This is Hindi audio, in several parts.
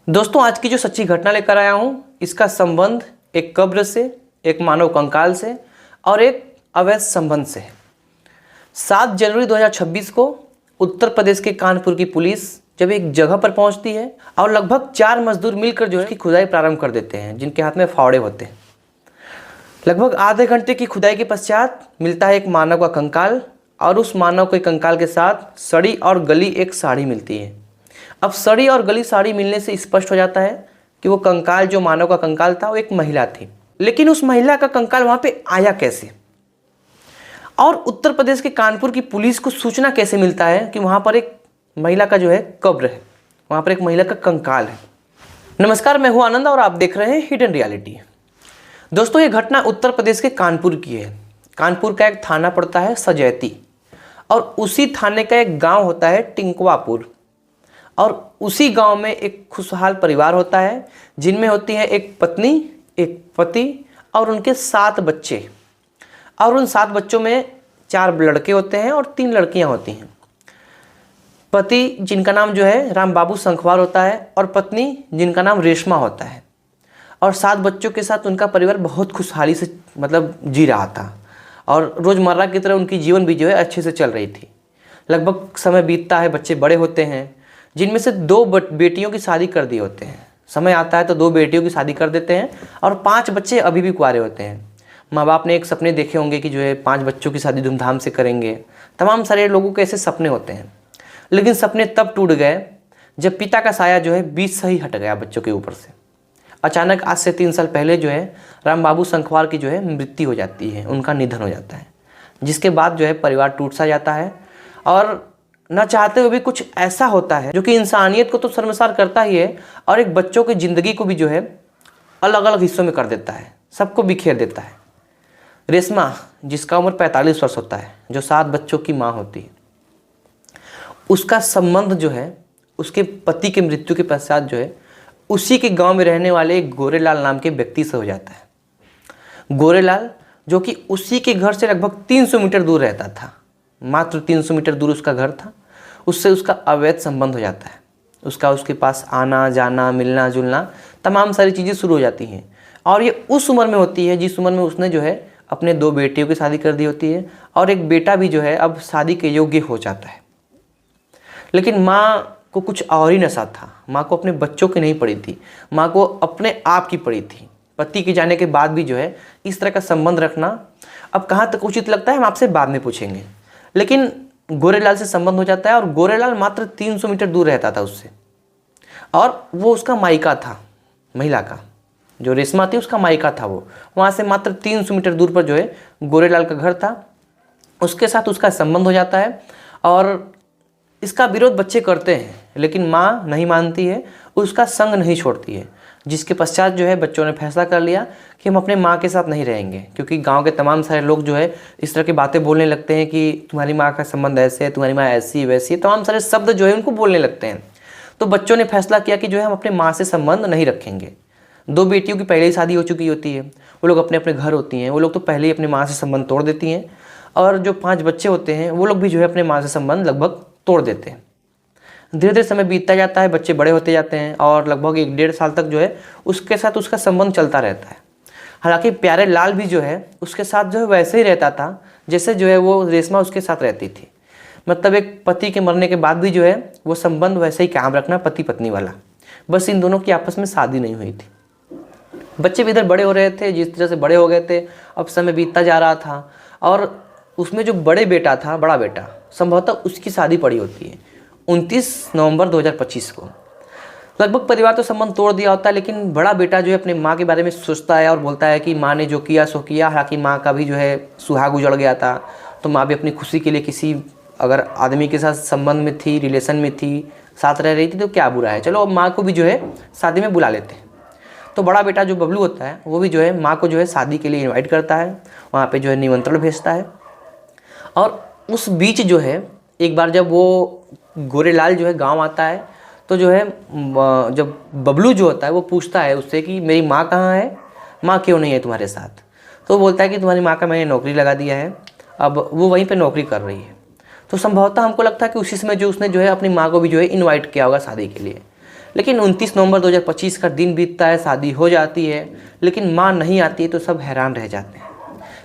दोस्तों, आज की जो सच्ची घटना लेकर आया हूँ, इसका संबंध एक कब्र से, एक मानव कंकाल से और एक अवैध संबंध से है। 7 जनवरी 2026 को उत्तर प्रदेश के कानपुर की पुलिस जब एक जगह पर पहुंचती है और लगभग 4 मजदूर मिलकर जो है उसकी खुदाई प्रारंभ कर देते हैं, जिनके हाथ में फावड़े होते हैं। लगभग आधे घंटे की खुदाई के पश्चात मिलता है एक मानव का कंकाल और उस मानव के कंकाल के साथ सड़ी और गली एक साड़ी मिलती है। अब सड़ी और गली साड़ी मिलने से स्पष्ट हो जाता है कि वो कंकाल, जो मानव का कंकाल था, वो एक महिला थी। लेकिन उस महिला का कंकाल वहाँ पे आया कैसे, और उत्तर प्रदेश के कानपुर की पुलिस को सूचना कैसे मिलता है कि वहाँ पर एक महिला का जो है कब्र है, वहाँ पर एक महिला का कंकाल है। नमस्कार, मैं हूँ आनंद और आप देख रहे हैं हिडन रियलिटी। दोस्तों, ये घटना उत्तर प्रदेश के कानपुर की है। कानपुर का एक थाना पड़ता है सजैती और उसी थाने का एक गांव होता है टिंकवापुर, और उसी गांव में एक खुशहाल परिवार होता है जिनमें होती है एक पत्नी, एक पति और उनके 7 बच्चे। और उन 7 बच्चों में 4 लड़के होते हैं और 3 लड़कियां होती हैं। पति, जिनका नाम जो है राम बाबू संखवार होता है, और पत्नी जिनका नाम रेशमा होता है, और 7 बच्चों के साथ उनका परिवार बहुत खुशहाली से जी रहा था और रोज़मर्रा की तरह उनकी जीवन भी जो है अच्छे से चल रही थी। लगभग समय बीतता है, बच्चे बड़े होते हैं, जिनमें से 2 बेटियों की शादी कर दिए होते हैं। समय आता है तो 2 बेटियों की शादी कर देते हैं और 5 बच्चे अभी भी कुंवारे होते हैं। माँ बाप ने एक सपने देखे होंगे कि जो है 5 बच्चों की शादी धूमधाम से करेंगे। तमाम सारे लोगों के ऐसे सपने होते हैं, लेकिन सपने तब टूट गए जब पिता का साया जो है बीच से ही हट गया बच्चों के ऊपर से। अचानक आज से 3 साल पहले जो है राम बाबू संखवार की जो है मृत्यु हो जाती है, उनका निधन हो जाता है, जिसके बाद जो है परिवार टूट सा जाता है और न चाहते हुए भी कुछ ऐसा होता है जो कि इंसानियत को तो शर्मसार करता ही है और एक बच्चों की ज़िंदगी को भी जो है अलग अलग हिस्सों में कर देता है, सबको बिखेर देता है। रेशमा, जिसका उम्र 45 वर्ष होता है, जो 7 बच्चों की माँ होती है, उसका संबंध जो है उसके पति के मृत्यु के पश्चात जो है उसी के गांव में रहने वाले गोरेलाल नाम के व्यक्ति से हो जाता है। गोरेलाल, जो कि उसी के घर से लगभग 300 मीटर दूर रहता था, मात्र 300 मीटर दूर उसका घर था, उससे उसका अवैध संबंध हो जाता है। उसके पास आना जाना, मिलना जुलना, तमाम सारी चीज़ें शुरू हो जाती हैं। और ये उस उम्र में होती है जिस उम्र में उसने जो है अपने 2 बेटियों की शादी कर दी होती है और एक बेटा भी जो है अब शादी के योग्य हो जाता है। लेकिन माँ को कुछ और ही नशा था। माँ को अपने बच्चों की नहीं पड़ी थी, माँ को अपने आप की पड़ी थी। पति के जाने के बाद भी जो है इस तरह का संबंध रखना अब कहाँ तक उचित लगता है हम आपसे बाद में पूछेंगे। लेकिन गोरेलाल से संबंध हो जाता है और गोरेलाल मात्र 300 मीटर दूर रहता था उससे, और वो उसका मायका था। महिला का जो रेशमा थी उसका मायका था, वो वहाँ से मात्र 300 मीटर दूर पर जो है गोरेलाल का घर था। उसके साथ उसका संबंध हो जाता है और इसका विरोध बच्चे करते हैं, लेकिन माँ नहीं मानती है, उसका संग नहीं छोड़ती है। जिसके पश्चात जो है बच्चों ने फैसला कर लिया कि हम अपने माँ के साथ नहीं रहेंगे, क्योंकि गांव के तमाम सारे लोग जो है इस तरह की बातें बोलने लगते हैं कि तुम्हारी माँ का संबंध ऐसे है, तुम्हारी माँ ऐसी वैसी है, तमाम सारे शब्द जो है उनको बोलने लगते हैं। तो बच्चों ने फैसला किया कि जो है हम अपने माँ से संबंध नहीं रखेंगे। 2 बेटियों की पहले ही शादी हो चुकी होती है, वो लोग अपने अपने घर होती हैं, वो लोग तो पहले ही अपनी माँ से संबंध तोड़ देती हैं, और जो 5 बच्चे होते हैं वो लोग भी जो है अपने माँ से संबंध लगभग तोड़ देते हैं। धीरे धीरे समय बीतता जाता है, बच्चे बड़े होते जाते हैं और लगभग 1-1.5 साल तक जो है उसके साथ उसका संबंध चलता रहता है। हालांकि प्यारे लाल भी जो है उसके साथ जो है वैसे ही रहता था जैसे जो है वो रेशमा उसके साथ रहती थी। मतलब एक पति के मरने के बाद भी जो है वो संबंध वैसे ही कायम रखना, पति पत्नी वाला। बस इन दोनों की आपस में शादी नहीं हुई थी। बच्चे भी इधर बड़े हो रहे थे, जिस तरह से बड़े हो गए थे, अब समय बीतता जा रहा था और उसमें जो बड़ा बेटा संभवतः उसकी शादी पड़ी होती है 29 नवंबर 2025 को। लगभग परिवार तो संबंध तोड़ दिया होता है, लेकिन बड़ा बेटा जो है अपने माँ के बारे में सोचता है और बोलता है कि माँ ने जो किया सो किया। हालांकि माँ का भी जो है सुहाग उजड़ गया था, तो माँ भी अपनी खुशी के लिए किसी अगर आदमी के साथ संबंध में थी, रिलेशन में थी, साथ रह रही थी, तो क्या बुरा है, चलो अब माँ को भी जो है शादी में बुला लेते हैं। तो बड़ा बेटा जो बबलू होता है वो भी जो है माँ को जो है शादी के लिए इन्वाइट करता है, वहाँ पर जो है निमंत्रण भेजता है। और उस बीच जो है एक बार जब वो गोरेलाल जो है गांव आता है, तो जो है जब बबलू जो होता है वो पूछता है उससे कि मेरी माँ कहाँ है, माँ क्यों नहीं है तुम्हारे साथ। तो बोलता है कि तुम्हारी माँ का मैंने नौकरी लगा दिया है, अब वो वहीं पे नौकरी कर रही है। तो संभवतः हमको लगता है कि उसी समय जो उसने जो है अपनी माँ को भी जो है इनवाइट किया होगा शादी के लिए। लेकिन 29 नवंबर 2025 का दिन बीतता है, शादी हो जाती है, लेकिन माँ नहीं आती है, तो सब हैरान रह जाते हैं।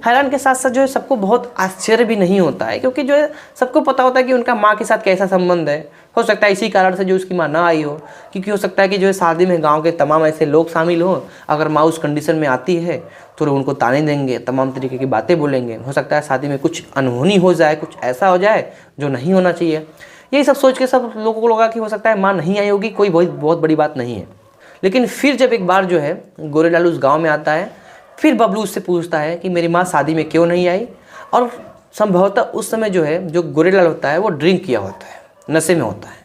हैरान के साथ साथ जो है सबको बहुत आश्चर्य भी नहीं होता है, क्योंकि जो है सबको पता होता है कि उनका माँ के साथ कैसा संबंध है। हो सकता है इसी कारण से जो उसकी माँ ना आई हो, क्योंकि हो सकता है कि जो है शादी में गांव के तमाम ऐसे लोग शामिल हों, अगर माँ उस कंडीशन में आती है तो लोग उनको ताने देंगे, तमाम तरीके की बातें बोलेंगे। हो सकता है शादी में कुछ अनहोनी हो जाए, कुछ ऐसा हो जाए जो नहीं होना चाहिए। यही सब सोच के सब लोगों को लगा कि हो सकता है माँ नहीं आई होगी, कोई बहुत बड़ी बात नहीं है। लेकिन फिर जब एक बार जो है गोरेलाल उस गाँव में आता है, फिर बबलू उससे पूछता है कि मेरी माँ शादी में क्यों नहीं आई। और संभवतः उस समय जो है जो गोरेलाल होता है वो ड्रिंक किया होता है, नशे में होता है,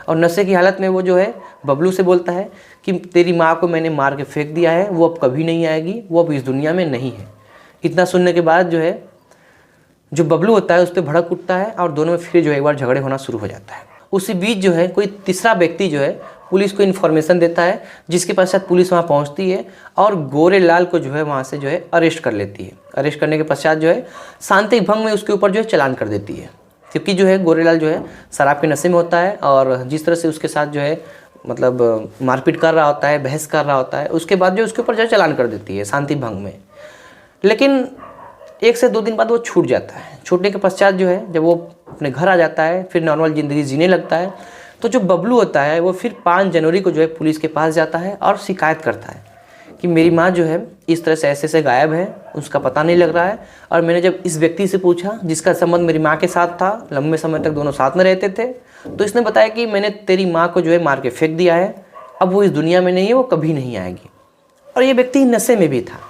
और नशे की हालत में वो जो है बबलू से बोलता है कि तेरी माँ को मैंने मार के फेंक दिया है, वो अब कभी नहीं आएगी, वो अब इस दुनिया में नहीं है। इतना सुनने के बाद जो है जो बबलू होता है उस पर भड़क उठता है और दोनों में फिर जो एक बार झगड़े होना शुरू हो जाता है। उसी बीच जो है कोई तीसरा व्यक्ति जो है पुलिस को इन्फॉर्मेशन देता है, जिसके पश्चात पुलिस वहाँ पहुँचती है और गोरेलाल को जो है वहाँ से जो है अरेस्ट कर लेती है। अरेस्ट करने के पश्चात जो है शांति भंग में उसके ऊपर जो है चालान कर देती है, क्योंकि जो है गोरेलाल जो है शराब के नशे में होता है और जिस तरह से उसके साथ जो है मतलब मारपीट कर रहा होता है, बहस कर रहा होता है, उसके बाद जो उसके ऊपर जो है चालान कर देती है शांति भंग में। लेकिन 1 से 2 दिन बाद वो छूट जाता है। छूटने के पश्चात जो है जब वो अपने घर आ जाता है, फिर नॉर्मल ज़िंदगी जीने लगता है, तो जो बबलू होता है वो फिर 5 जनवरी को जो है पुलिस के पास जाता है और शिकायत करता है कि मेरी माँ जो है इस तरह से ऐसे गायब है, उसका पता नहीं लग रहा है। और मैंने जब इस व्यक्ति से पूछा जिसका संबंध मेरी माँ के साथ था, लंबे समय तक दोनों साथ में रहते थे, तो इसने बताया कि मैंने तेरी माँ को जो है मार के फेंक दिया है, अब वो इस दुनिया में नहीं है, वो कभी नहीं आएगी। और ये व्यक्ति नशे में भी था।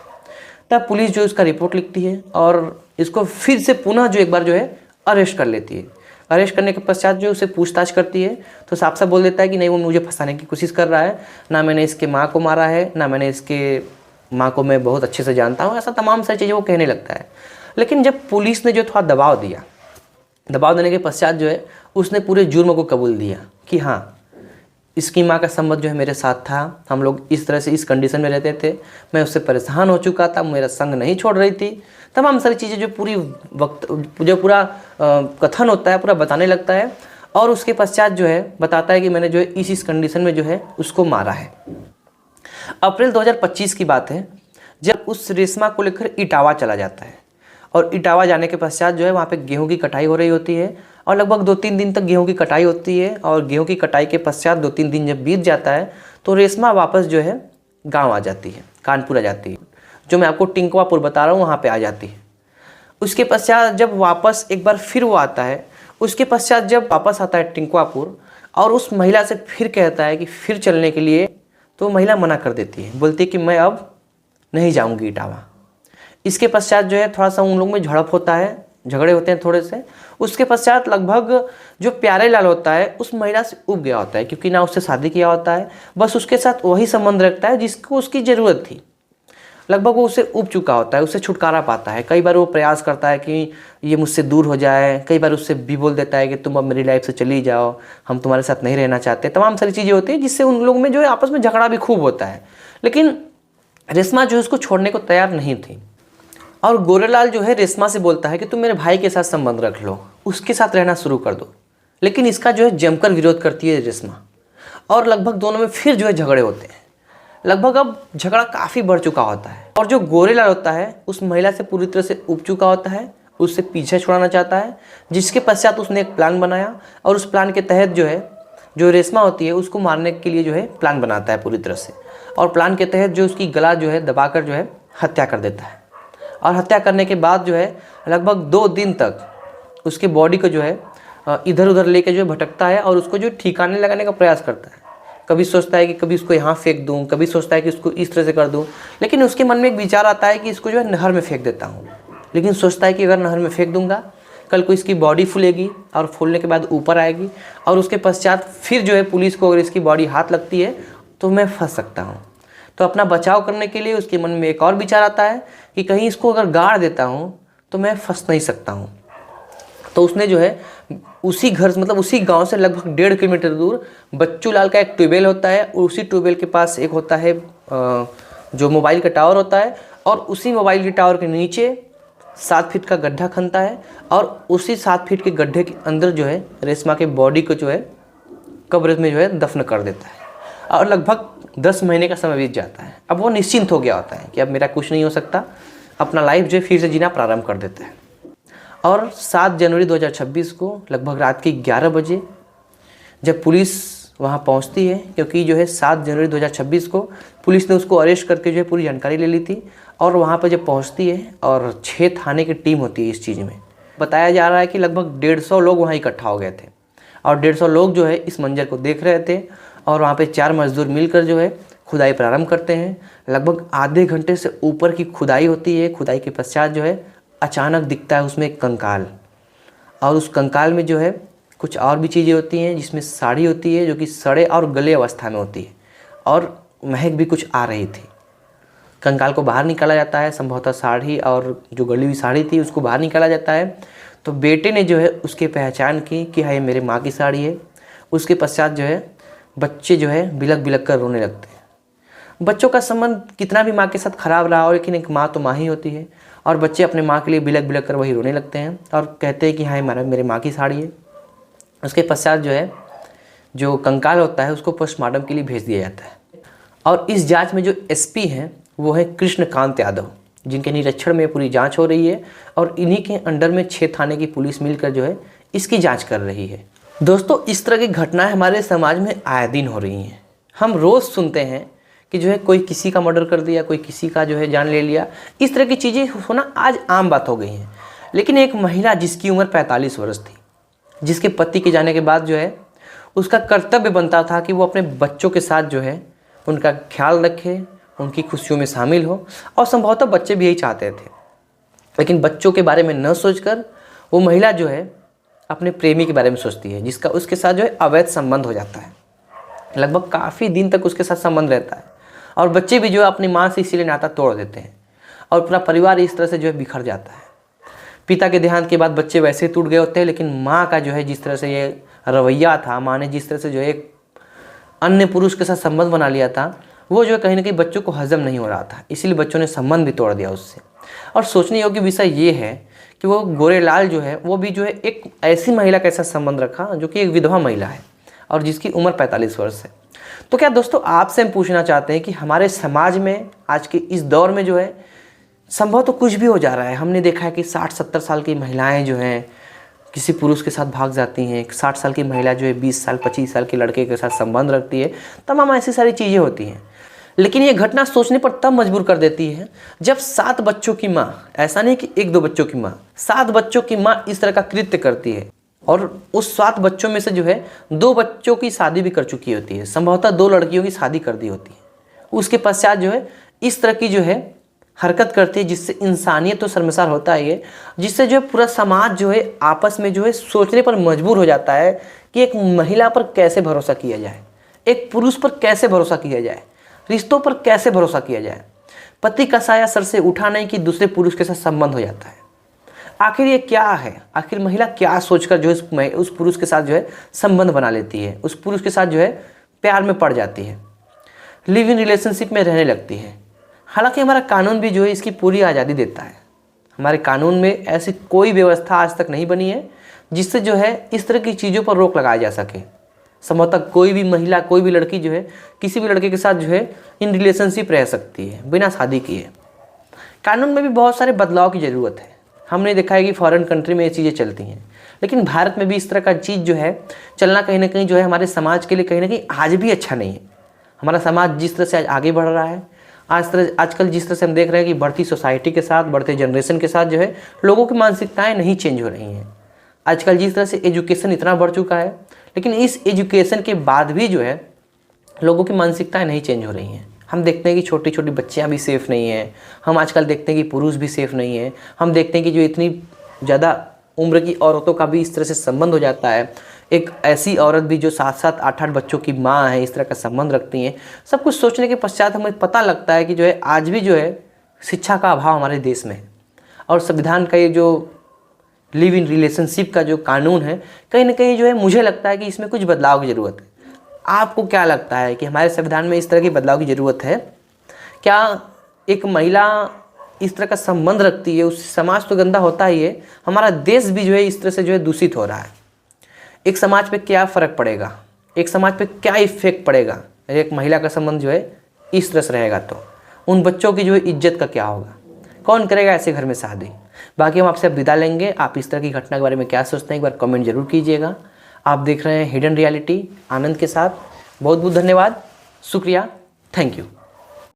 तब पुलिस जो इसका रिपोर्ट लिखती है और इसको फिर से पुनः जो एक बार जो है अरेस्ट कर लेती है। अरेस्ट करने के पश्चात जो उसे पूछताछ करती है तो साफ साफ बोल देता है कि नहीं, वो मुझे फंसाने की कोशिश कर रहा है, ना मैंने इसके माँ को मारा है, ना मैंने इसके माँ को मैं बहुत अच्छे से जानता हूँ, ऐसा तमाम सारी चीज़ें वो कहने लगता है। लेकिन जब पुलिस ने जो थोड़ा दबाव दिया, दबाव देने के पश्चात जो है उसने पूरे जुर्म को कबूल दिया कि हाँ, इसकी माँ का संबंध जो है मेरे साथ था, हम लोग इस तरह से इस कंडीशन में रहते थे, मैं उससे परेशान हो चुका था, मेरा संग नहीं छोड़ रही थी, तमाम सारी चीज़ें जो पूरी वक्त जो पूरा कथन होता है पूरा बताने लगता है। और उसके पश्चात जो है बताता है कि मैंने जो है इस कंडीशन में जो है उसको मारा है। अप्रैल 2025 की बात है, जब उस रेशमा को लेकर इटावा चला जाता है और इटावा जाने के पश्चात जो है वहाँ पे गेहूं की कटाई हो रही होती है और लगभग 2-3 दिन तक गेहूं की कटाई होती है। और गेहूं की कटाई के पश्चात 2-3 दिन जब बीत जाता है तो रेशमा वापस जो है गांव आ जाती है, कानपुर आ जाती है, जो मैं आपको टिंकवापुर बता रहा हूँ वहाँ पे आ जाती है। उसके पश्चात जब वापस एक बार फिर वो आता है, उसके पश्चात जब वापस आता है टिंकवापुर और उस महिला से फिर कहता है कि फिर चलने के लिए, तो महिला मना कर देती है, बोलती है कि मैं अब नहीं जाऊँगी इटावा। इसके पश्चात जो है थोड़ा सा उन लोगों में झड़प होता है, झगड़े होते हैं थोड़े से। उसके पश्चात लगभग जो प्यारे लाल होता है उस महिला से उब गया होता है, क्योंकि ना उससे शादी किया होता है, बस उसके साथ वही संबंध रखता है जिसको उसकी ज़रूरत थी। लगभग वो उससे उब चुका होता है, उससे छुटकारा पाता है। कई बार वो प्रयास करता है कि ये मुझसे दूर हो जाए, कई बार उससे भी बोल देता है कि तुम अब मेरी लाइफ से चली जाओ, हम तुम्हारे साथ नहीं रहना चाहते। तमाम सारी चीज़ें होती हैं जिससे उन लोगों में जो है आपस में झगड़ा भी खूब होता है। लेकिन रेशमा जो है उसको छोड़ने को तैयार नहीं थी और गोरेलाल जो है रेशमा से बोलता है कि तुम मेरे भाई के साथ संबंध रख लो, उसके साथ रहना शुरू कर दो। लेकिन इसका जो है जमकर विरोध करती है रेशमा और लगभग दोनों में फिर जो है झगड़े होते हैं। लगभग अब झगड़ा काफ़ी बढ़ चुका होता है और जो गोरेलाल होता है उस महिला से पूरी तरह से उब चुका होता है, उससे पीछे छुड़ाना चाहता है। जिसके पश्चात उसने एक प्लान बनाया और उस प्लान के तहत जो है जो रेशमा होती है उसको मारने के लिए जो है प्लान बनाता है पूरी तरह से। और प्लान के तहत जो उसकी गला जो है दबाकर जो है हत्या कर देता है। और हत्या करने के बाद जो है लगभग 2 दिन तक उसके बॉडी को जो है इधर उधर लेके जो है भटकता है और उसको जो ठिकाने लगाने का प्रयास करता है। कभी सोचता है कि कभी उसको यहाँ फेंक दूँ, कभी सोचता है कि उसको इस तरह से कर दूँ, लेकिन उसके मन में एक विचार आता है कि इसको जो है नहर में फेंक देता हूँ। लेकिन सोचता है कि अगर नहर में फेंक दूँगा कल को इसकी बॉडी फूलेगी और फूलने के बाद ऊपर आएगी और उसके पश्चात फिर जो है पुलिस को अगर इसकी बॉडी हाथ लगती है तो मैं फंस सकता हूँ। तो अपना बचाव करने के लिए उसके मन में एक और विचार आता है कि कहीं इसको अगर गाड़ देता हूँ तो मैं फंस नहीं सकता हूँ। तो उसने जो है उसी घर मतलब उसी गांव से लगभग 1.5 किलोमीटर दूर बच्चू लाल का एक ट्यूबवेल होता है और उसी ट्यूबवेल के पास एक होता है जो मोबाइल का टावर होता है और उसी मोबाइल के टावर के नीचे 7 फीट का गड्ढा खनता है और उसी 7 फीट के गड्ढे के अंदर जो है रेशमा के बॉडी को जो है कब्र में जो है दफन कर देता है। और लगभग 10 महीने का समय बीत जाता है। अब वो निश्चिंत हो गया होता है कि अब मेरा कुछ नहीं हो सकता, अपना लाइफ जो है फिर से जीना प्रारंभ कर देता है। और 7 जनवरी 2026 को लगभग रात के 11 बजे जब पुलिस वहाँ पहुँचती है, क्योंकि जो है 7 जनवरी 2026 को पुलिस ने उसको अरेस्ट करके जो है पूरी जानकारी ले ली थी, और वहाँ पर जब पहुँचती है और 6 थाने की टीम होती है इस चीज़ में, बताया जा रहा है कि लगभग 150 लोग वहाँ इकट्ठा हो गए थे और 150 लोग जो है इस मंजर को देख रहे थे। और वहाँ पे 4 मजदूर मिलकर जो है खुदाई प्रारंभ करते हैं। लगभग आधे घंटे से ऊपर की खुदाई होती है। खुदाई के पश्चात जो है अचानक दिखता है उसमें एक कंकाल, और उस कंकाल में जो है कुछ और भी चीज़ें होती हैं, जिसमें साड़ी होती है जो कि सड़े और गले अवस्था में होती है, और महक भी कुछ आ रही थी। कंकाल को बाहर निकाला जाता है, संभवतः साड़ी और जो गली हुई साड़ी थी उसको बाहर निकाला जाता है। तो बेटे ने जो है उसकी पहचान की कि हाँ ये मेरे माँ की साड़ी है। उसके पश्चात जो है बच्चे जो है बिलख बिलख कर रोने लगते हैं। बच्चों का संबंध कितना भी माँ के साथ खराब रहा हो, लेकिन एक माँ तो माँ ही होती है, और बच्चे अपने माँ के लिए बिलख बिलख कर वही रोने लगते हैं और कहते हैं कि हाँ मेरे माँ की साड़ी है। उसके पश्चात जो है जो कंकाल होता है उसको पोस्टमार्टम के लिए भेज दिया जाता है। और इस जांच में जो एसपी हैं वो है कृष्णकांत यादव, जिनके निरीक्षण में पूरी जांच हो रही है, और इन्हीं के अंडर में 6 थाने की पुलिस मिलकर जो है इसकी जांच कर रही है। दोस्तों, इस तरह की घटनाएं हमारे समाज में आए दिन हो रही हैं। हम रोज़ सुनते हैं कि जो है कोई किसी का मर्डर कर दिया, कोई किसी का जो है जान ले लिया। इस तरह की चीज़ें होना आज आम बात हो गई हैं। लेकिन एक महिला जिसकी उम्र 45 वर्ष थी, जिसके पति के जाने के बाद जो है उसका कर्तव्य बनता था कि वो अपने बच्चों के साथ जो है उनका ख्याल रखे, उनकी खुशियों में शामिल हो, और संभवतः बच्चे भी यही चाहते थे। लेकिन बच्चों के बारे में न सोचकर वो महिला जो है अपने प्रेमी के बारे में सोचती है, जिसका उसके साथ जो है अवैध संबंध हो जाता है। लगभग काफ़ी दिन तक उसके साथ संबंध रहता है, और बच्चे भी जो है अपनी माँ से इसीलिए नाता तोड़ देते हैं, और पूरा परिवार इस तरह से जो है बिखर जाता है। पिता के देहांत के बाद बच्चे वैसे ही टूट गए होते हैं, लेकिन माँ का जो है जिस तरह से ये रवैया था, माँ ने जिस तरह से जो है एक अन्य पुरुष के साथ संबंध बना लिया था, वो जो है कहीं ना कहीं बच्चों को हजम नहीं हो रहा था, इसीलिए बच्चों ने संबंध भी तोड़ दिया उससे। और सोचने योग्य विषय ये है कि वो गोरेलाल जो है वो भी जो है एक ऐसी महिला के साथ संबंध रखा जो कि एक विधवा महिला है और जिसकी उम्र 45 वर्ष है। तो क्या दोस्तों, आपसे हम पूछना चाहते हैं कि हमारे समाज में आज के इस दौर में जो है संभव तो कुछ भी हो जा रहा है। हमने देखा है कि 60-70 साल की महिलाएं जो हैं किसी पुरुष के साथ भाग जाती हैं, 60 साल की महिला जो है 20 साल 25 साल के लड़के के साथ संबंध रखती है, तमाम ऐसी सारी चीज़ें होती हैं। लेकिन ये घटना सोचने पर तब मजबूर कर देती है जब 7 बच्चों की माँ, ऐसा नहीं कि 1-2 बच्चों की माँ, 7 बच्चों की माँ इस तरह का कृत्य करती है, और उस 7 बच्चों में से जो है 2 बच्चों की शादी भी कर चुकी होती है, संभवतः 2 लड़कियों की शादी कर दी होती है। उसके पश्चात जो है इस तरह की जो है हरकत करती है, जिससे इंसानियत तो शर्मसार होता है, जिससे जो है पूरा समाज जो है आपस में जो है सोचने पर मजबूर हो जाता है कि एक महिला पर कैसे भरोसा किया जाए, एक पुरुष पर कैसे भरोसा किया जाए, रिश्तों पर कैसे भरोसा किया जाए। पति का साया सर से उठा नहीं कि दूसरे पुरुष के साथ संबंध हो जाता है। आखिर ये क्या है? आखिर महिला क्या सोचकर जो है उस पुरुष के साथ जो है संबंध बना लेती है, उस पुरुष के साथ जो है प्यार में पड़ जाती है, लिव इन रिलेशनशिप में रहने लगती है। हालांकि हमारा कानून भी जो है इसकी पूरी आज़ादी देता है। हमारे कानून में ऐसी कोई व्यवस्था आज तक नहीं बनी है जिससे जो है इस तरह की चीज़ों पर रोक लगाया जा सके। संभवतः कोई भी महिला, कोई भी लड़की जो है किसी भी लड़के के साथ जो है इन रिलेशनशिप रह सकती है बिना शादी किए। कानून में भी बहुत सारे बदलाव की ज़रूरत है। हमने देखा है कि फॉरेन कंट्री में ये चीज़ें चलती हैं, लेकिन भारत में भी इस तरह का चीज़ जो है चलना कहीं ना कहीं जो है हमारे समाज के लिए कहीं ना कहीं आज भी अच्छा नहीं है। हमारा समाज जिस तरह से आज आगे बढ़ रहा है, आजकल जिस तरह से हम देख रहे हैं कि बढ़ती सोसाइटी के साथ, बढ़ते जनरेशन के साथ जो है लोगों की मानसिकताएं नहीं चेंज हो रही हैं। आजकल जिस तरह से एजुकेशन इतना बढ़ चुका है, लेकिन इस एजुकेशन के बाद भी जो है लोगों की मानसिकताएं नहीं चेंज हो रही हैं। हम देखते हैं कि छोटी छोटी बच्चियां भी सेफ़ नहीं हैं। हम आजकल देखते हैं कि पुरुष भी सेफ़ नहीं है। हम देखते हैं कि जो इतनी ज़्यादा उम्र की औरतों का भी इस तरह से संबंध हो जाता है। एक ऐसी औरत भी जो 7-7, 8-8 बच्चों की माँ है, इस तरह का संबंध रखती हैं। सब कुछ सोचने के पश्चात हमें पता लगता है कि जो है आज भी जो है शिक्षा का अभाव हमारे देश में है, और संविधान का ये जो लिव इन रिलेशनशिप का जो कानून है, कहीं ना कहीं जो है मुझे लगता है कि इसमें कुछ बदलाव की ज़रूरत है। आपको क्या लगता है कि हमारे संविधान में इस तरह की बदलाव की ज़रूरत है? क्या एक महिला इस तरह का संबंध रखती है उससे समाज तो गंदा होता ही है, हमारा देश भी जो है इस तरह से जो है दूषित हो रहा है। एक समाज पे क्या फ़र्क पड़ेगा, एक समाज पे क्या इफेक्ट पड़ेगा एक महिला का संबंध जो है इस तरह से रहेगा तो उन बच्चों की जो है इज्जत का क्या होगा, कौन करेगा ऐसे घर में शादी। बाकी हम आपसे अब विदा लेंगे। आप इस तरह की घटना के बारे में क्या सोचते हैं एक बार कमेंट जरूर कीजिएगा। आप देख रहे हैं हिडन रियलिटी आनंद के साथ। बहुत बहुत धन्यवाद, शुक्रिया, थैंक यू।